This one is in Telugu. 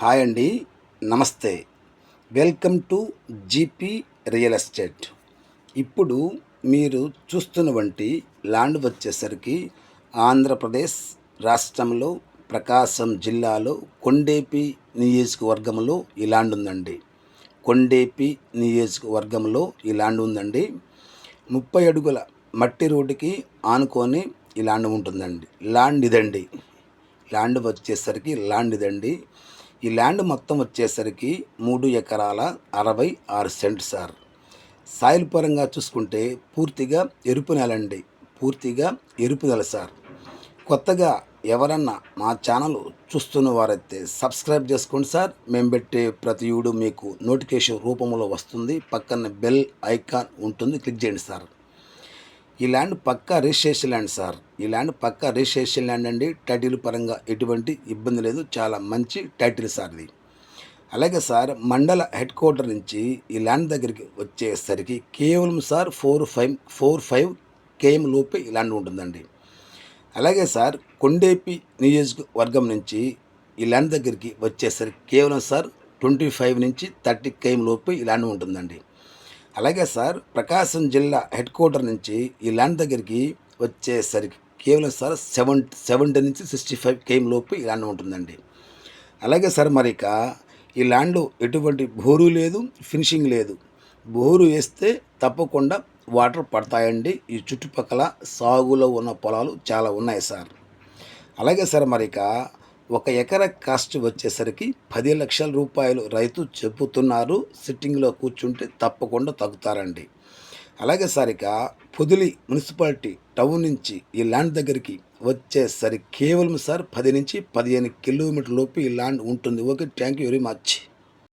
హాయ్ అండి, నమస్తే. Welcome to GP real estate. ఇప్పుడు మీరు చూస్తున్నటువంటి ల్యాండ్ వచ్చేసరికి ఆంధ్రప్రదేశ్ రాష్ట్రంలో ప్రకాశం జిల్లాలో కొండేపి నియోజకవర్గంలో ఈ ల్యాండ్ ఉందండి. కొండేపి నియోజకవర్గంలో ఈ ల్యాండ్ ఉందండి. 30 అడుగుల మట్టి రోడ్డుకి ఆనుకొని ఈ ల్యాండ్ ఉంటుందండి. ల్యాండ్ వచ్చేసరికి ఇదండి. ఈ ల్యాండ్ మొత్తం వచ్చేసరికి 3 ఎకరాల 66 సెంట్ సార్. సాయిల్ పరంగా చూసుకుంటే పూర్తిగా ఎరుపు నెలండి. ఎరుపు నెల సార్. కొత్తగా ఎవరన్నా మా ఛానల్ చూస్తున్న వారైతే సబ్స్క్రైబ్ చేసుకోండి సార్. మేము పెట్టే ప్రతి వీడియో మీకు నోటిఫికేషన్ రూపంలో వస్తుంది. పక్కన బెల్ ఐకాన్ ఉంటుంది, క్లిక్ చేయండి సార్. ఈ ల్యాండ్ పక్కా రిజిస్ట్రేషన్ ల్యాండ్ సార్. ఈ ల్యాండ్ పక్కా రిజిస్ట్రేషన్ ల్యాండ్ అండి. టైటిల్ పరంగా ఎటువంటి ఇబ్బంది లేదు. చాలా మంచి టైటిల్ సార్ ఇది. అలాగే సార్, మండల హెడ్ క్వార్టర్ నుంచి ఈ ల్యాండ్ దగ్గరికి వచ్చేసరికి కేవలం సార్ 45 km లోపే ఈ ల్యాండ్ ఉంటుందండి. అలాగే సార్, కొండేపి నియోజకవర్గం నుంచి ఈ ల్యాండ్ దగ్గరికి వచ్చేసరికి కేవలం సార్ 25 నుంచి 30 km లోపే ఈ ల్యాండ్ ఉంటుందండి. అలాగే సార్, ప్రకాశం జిల్లా హెడ్ క్వార్టర్ నుంచి ఈ ల్యాండ్ దగ్గరికి వచ్చేసరికి కేవలం సార్ 70 నుంచి 65 km లోపు ఈ ల్యాండ్ ఉంటుందండి. అలాగే సార్, మరి ఇక ఈ ల్యాండ్ ఎటువంటి బోరు లేదు, ఫినిషింగ్ లేదు. బోరు వేస్తే తప్పకుండా వాటర్ పడతాయండి. ఈ చుట్టుపక్కల సాగులో ఉన్న పొలాలు చాలా ఉన్నాయి సార్. అలాగే సార్, మరి ఇక 1 ఎకరా కాస్ట్ వచ్చేసరికి 10 లక్షల రూపాయలు రైతు చెబుతున్నారు. సిట్టింగ్లో కూర్చుంటే తప్పకుండా తగ్గుతారండి. అలాగే సార్, ఇక పొదిలి మున్సిపాలిటీ టౌన్ నుంచి ఈ ల్యాండ్ దగ్గరికి వచ్చేసరికి కేవలం సార్ 10 నుంచి 15 కిలోమీటర్ల లోపు ఈ ల్యాండ్ ఉంటుంది. Okay, thank you very much.